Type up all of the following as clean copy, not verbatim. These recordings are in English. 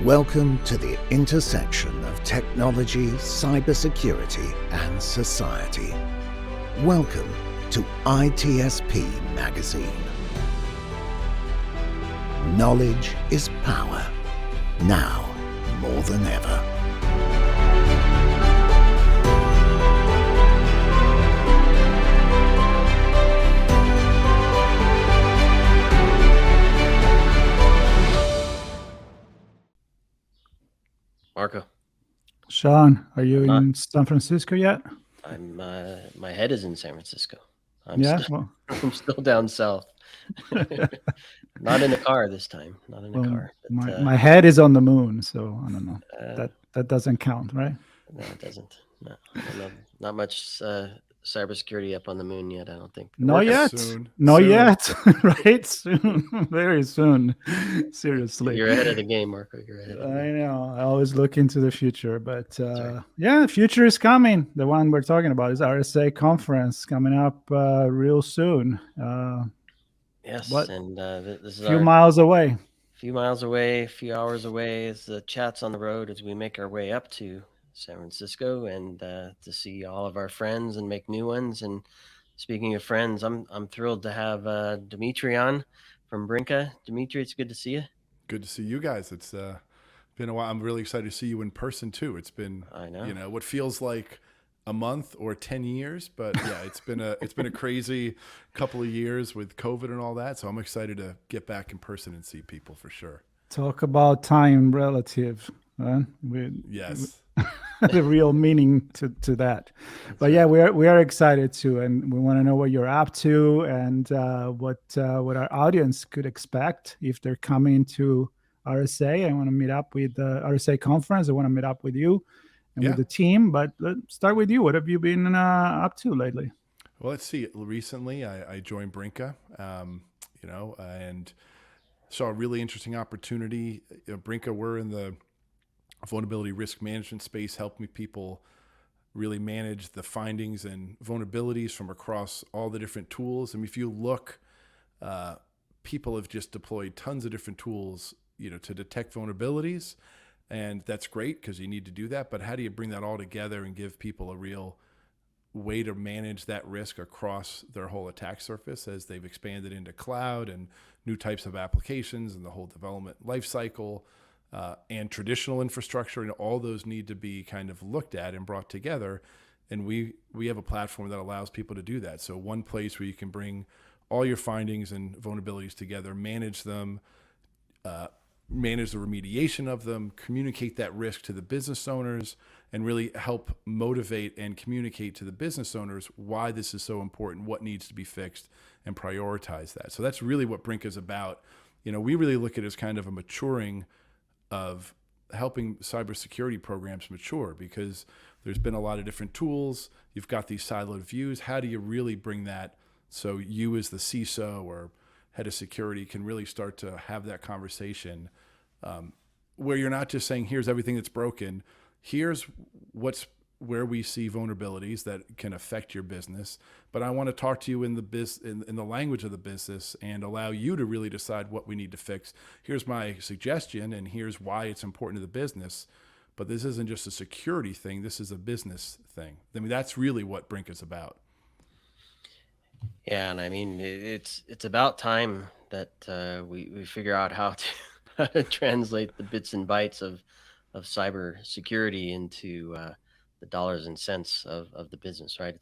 Welcome to the intersection of technology, cybersecurity, and society. Welcome to ITSP Magazine. Knowledge is power, now more than ever. Marco. Sean, are you in San Francisco yet? I'm. My head is in San Francisco. I'm still down south. Not in a car this time. Not in a car. But, my head is on the moon, so I don't know. That doesn't count, right? No, it doesn't. No, not much cybersecurity up on the moon yet. I don't think. Not yet. Not yet. Right? Soon. Very soon. Seriously. You're ahead of the game, Marco. You're ahead of the game. I know. I always look into the future, but yeah, the future is coming. The one we're talking about is RSA conference coming up real soon. Yes, and this is a few miles away. A few miles away, a few hours away as the chat's on the road as we make our way up to San Francisco and to see all of our friends and make new ones. And speaking of friends, I'm thrilled to have Dimitri on from Brinqa. Dimitri, it's good to see you. Good to see you guys. It's been a while. I'm really excited to see you in person too. It's been, I know, what feels like a month or 10 years, but yeah, it's been a crazy couple of years with COVID and all that. So I'm excited to get back in person and see people for sure. Talk about time relative. Yes. The real meaning to that. But yeah, we are excited too, and we want to know what you're up to and what our audience could expect if they're coming to RSA. I want to meet up with the RSA conference. I want to meet up with you and with the team. But let's start with you. What have you been up to lately? Well, let's see. Recently, I joined Brinqa, and saw a really interesting opportunity. Brinqa, we're in the vulnerability risk management space, helping people really manage the findings and vulnerabilities from across all the different tools. And if you look, people have just deployed tons of different tools, to detect vulnerabilities. And that's great because you need to do that. But how do you bring that all together and give people a real way to manage that risk across their whole attack surface as they've expanded into cloud and new types of applications and the whole development lifecycle? And traditional infrastructure, and all those need to be kind of looked at and brought together. And we have a platform that allows people to do that. So one place where you can bring all your findings and vulnerabilities together, manage them, manage the remediation of them, communicate that risk to the business owners, and really help motivate and communicate to the business owners why this is so important, what needs to be fixed, and prioritize that. So that's really what Brinqa is about. We really look at it as kind of a maturing of helping cybersecurity programs mature, because there's been a lot of different tools. You've got these siloed views. How do you really bring that so you as the CISO or head of security can really start to have that conversation where you're not just saying, here's everything that's broken. Here's where we see vulnerabilities that can affect your business, but I want to talk to you in the language of the business and allow you to really decide what we need to fix. Here's my suggestion, and here's why it's important to the business. But this isn't just a security thing. This is a business thing. I mean, that's really what Brinqa is about. Yeah, and I mean, it's about time that we figure out how to translate the bits and bytes of cybersecurity into the dollars and cents of the business, right?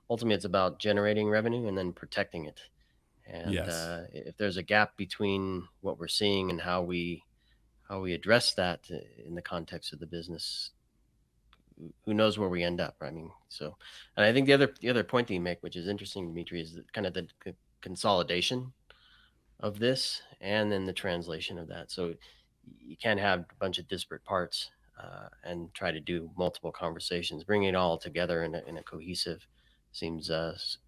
Ultimately it's about generating revenue and then protecting it. And yes. If there's a gap between what we're seeing and how we address that in the context of the business, who knows where we end up? I mean, so, and I think the other point that you make, which is interesting, Dimitri, is kind of the consolidation of this and then the translation of that. So you can't have a bunch of disparate parts and try to do multiple conversations. Bringing it all together in a cohesive seems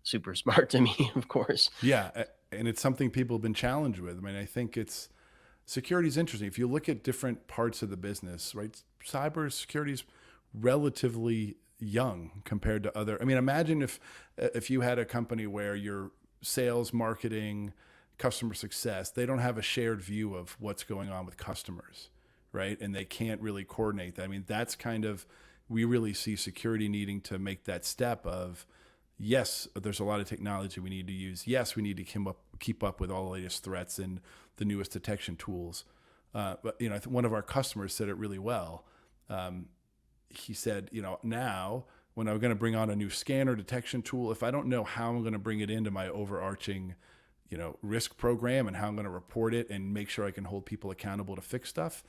super smart to me, of course. Yeah, and it's something people have been challenged with. I mean, I think security is interesting. If you look at different parts of the business, right? Cybersecurity is relatively young compared to other. I mean, imagine if you had a company where your sales, marketing, customer success, they don't have a shared view of what's going on with customers, right? And they can't really coordinate that. I mean, that's kind of, we really see security needing to make that step of, yes, there's a lot of technology we need to use. Yes, we need to keep up with all the latest threats and the newest detection tools. But I think one of our customers said it really well. He said, now when I'm going to bring on a new scanner detection tool, if I don't know how I'm going to bring it into my overarching, risk program and how I'm going to report it and make sure I can hold people accountable to fix stuff,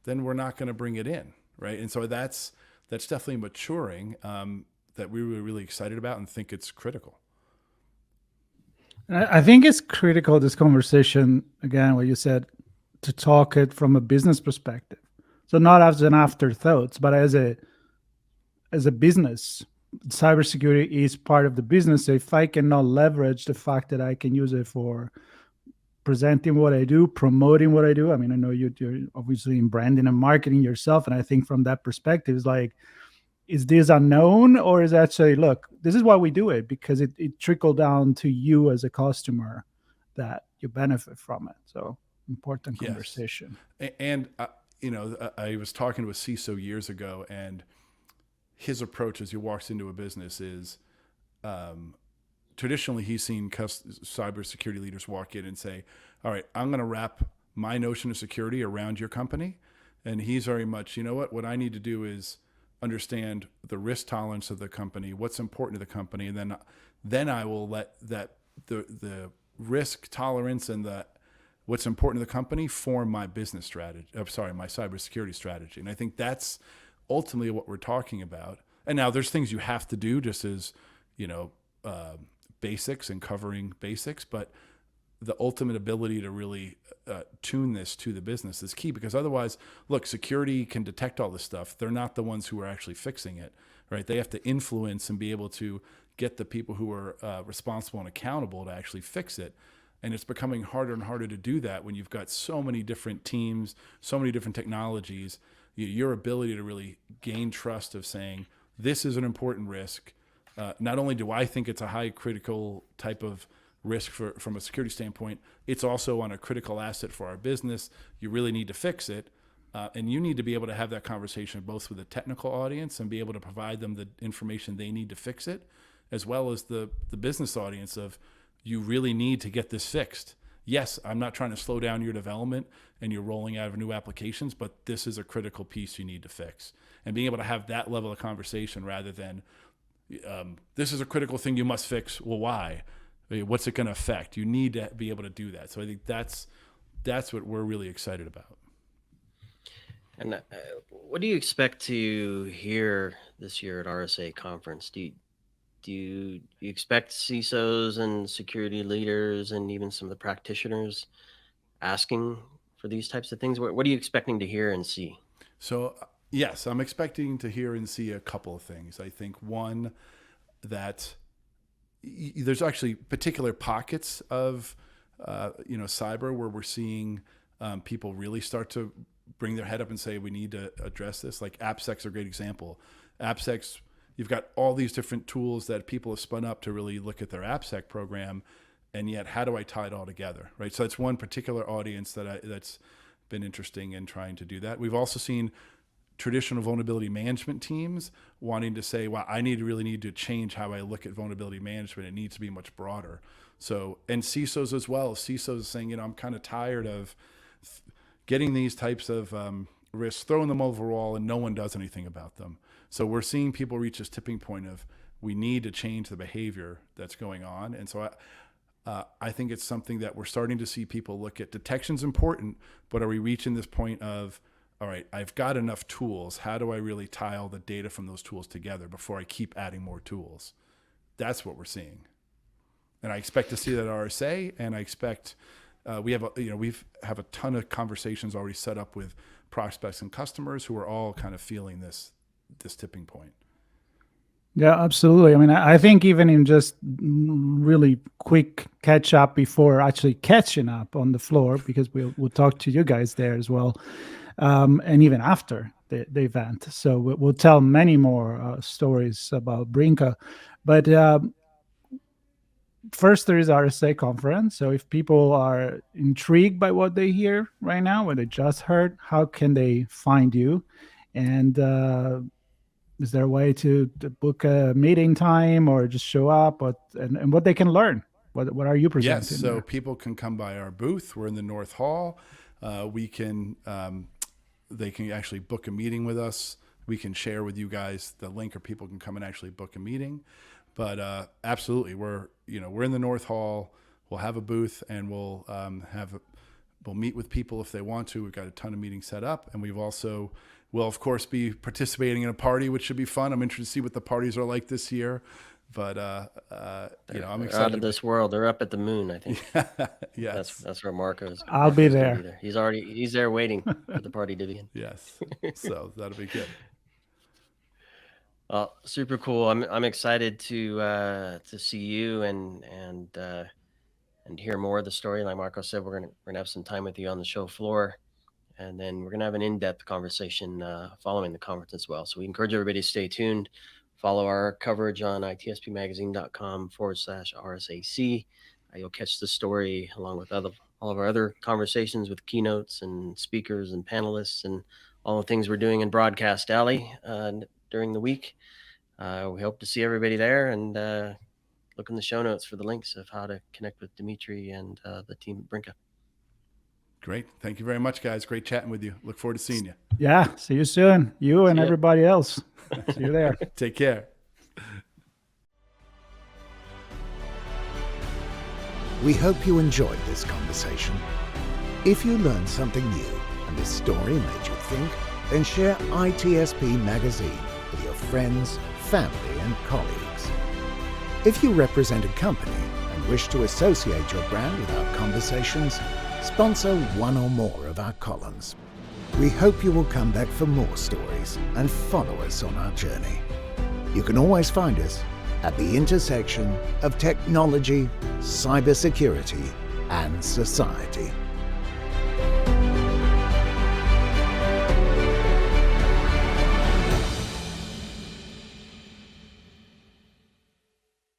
then we're not going to bring it in, right? And so that's definitely maturing. That we were really excited about and think it's critical. I think it's critical, this conversation, again, what you said, to talk it from a business perspective. So not as an afterthought, but as a business. Cybersecurity is part of the business. So if I cannot leverage the fact that I can use it for presenting what I do, promoting what I do. I mean, I know you're obviously in branding and marketing yourself. And I think from that perspective, it's like, is this unknown, or is actually, look, this is why we do it, because it trickled down to you as a customer that you benefit from it. So important conversation. Yes. And I was talking to a CISO years ago, and his approach as he walks into a business is, traditionally he's seen cybersecurity leaders walk in and say, all right, I'm going to wrap my notion of security around your company. And he's very much, what I need to do is understand the risk tolerance of the company, what's important to the company, and then I will let that the risk tolerance and what's important to the company form my business strategy. My cybersecurity strategy. And I think that's ultimately what we're talking about. And now there's things you have to do, just as basics and covering basics, but the ultimate ability to really tune this to the business is key, because otherwise, look, security can detect all this stuff. They're not the ones who are actually fixing it, right? They have to influence and be able to get the people who are responsible and accountable to actually fix it. And it's becoming harder and harder to do that when you've got so many different teams, so many different technologies. Your ability to really gain trust of saying, this is an important risk. Not only do I think it's a high critical type of risk from a security standpoint, it's also on a critical asset for our business. You really need to fix it. And you need to be able to have that conversation both with the technical audience and be able to provide them the information they need to fix it, as well as the business audience of, you really need to get this fixed. Yes, I'm not trying to slow down your development and you're rolling out of new applications, but this is a critical piece you need to fix. And being able to have that level of conversation rather than, this is a critical thing you must fix. Well, why? What's it going to affect? You need to be able to do that. So I think that's what we're really excited about. And what do you expect to hear this year at RSA conference? Do you expect CISOs and security leaders and even some of the practitioners asking for these types of things? What are you expecting to hear and see? So yes, I'm expecting to hear and see a couple of things. I think one, that there's actually particular pockets of cyber where we're seeing people really start to bring their head up and say, we need to address this. Like AppSec's a great example. AppSec's, you've got all these different tools that people have spun up to really look at their AppSec program, and yet how do I tie it all together, right? So that's one particular audience that's been interesting in trying to do that. We've also seen traditional vulnerability management teams wanting to say, well, I really need to change how I look at vulnerability management. It needs to be much broader. So, and CISOs as well. CISOs saying, I'm kind of tired of getting these types of risks, throwing them overall, and no one does anything about them. So we're seeing people reach this tipping point of, we need to change the behavior that's going on. And so I think it's something that we're starting to see people look at. Detection's important, but are we reaching this point of, all right, I've got enough tools. How do I really tie all the data from those tools together before I keep adding more tools? That's what we're seeing. And I expect to see that at RSA, and I expect we have a ton of conversations already set up with prospects and customers who are all kind of feeling this tipping point. Yeah, absolutely. I mean, I think even in just really quick catch up before actually catching up on the floor, because we'll talk to you guys there as well, and even after the event. So we'll tell many more stories about Brinqa. But first there is RSA conference. So if people are intrigued by what they hear right now, what they just heard, how can they find you? And is there a way to book a meeting time or just show up, and what they can learn? What are you presenting? Yes, so there? people can come by our booth. We're in the North Hall. They can actually book a meeting with us. We can share with you guys the link, or people can come and actually book a meeting. But absolutely, we're in the North Hall. We'll have a booth, and we'll meet with people if they want to. We've got a ton of meetings set up, and we'll of course be participating in a party, which should be fun. I'm interested to see what the parties are like this year. But I'm excited. They're out of this world. They're up at the moon, I think. Yes, that's where Marco is. I'll be there. He's there waiting for the party to begin. Yes, so that'll be good. Super cool. I'm excited to see you and hear more of the story. Like Marco said, we're gonna have some time with you on the show floor, and then we're gonna have an in-depth conversation following the conference as well. So we encourage everybody to stay tuned. Follow our coverage on itspmagazine.com/RSAC. You'll catch the story along with all of our other conversations with keynotes and speakers and panelists and all the things we're doing in Broadcast Alley during the week. We hope to see everybody there, and look in the show notes for the links of how to connect with Dimitri and the team at Brinqa. Great. Thank you very much, guys. Great chatting with you. Look forward to seeing you. Yeah. See you soon. You and everybody else. See you there. Take care. We hope you enjoyed this conversation. If you learned something new and this story made you think, then share ITSP Magazine with your friends, family, and colleagues. If you represent a company and wish to associate your brand with our conversations, sponsor one or more of our columns. We hope you will come back for more stories and follow us on our journey. You can always find us at the intersection of technology, cybersecurity, and society.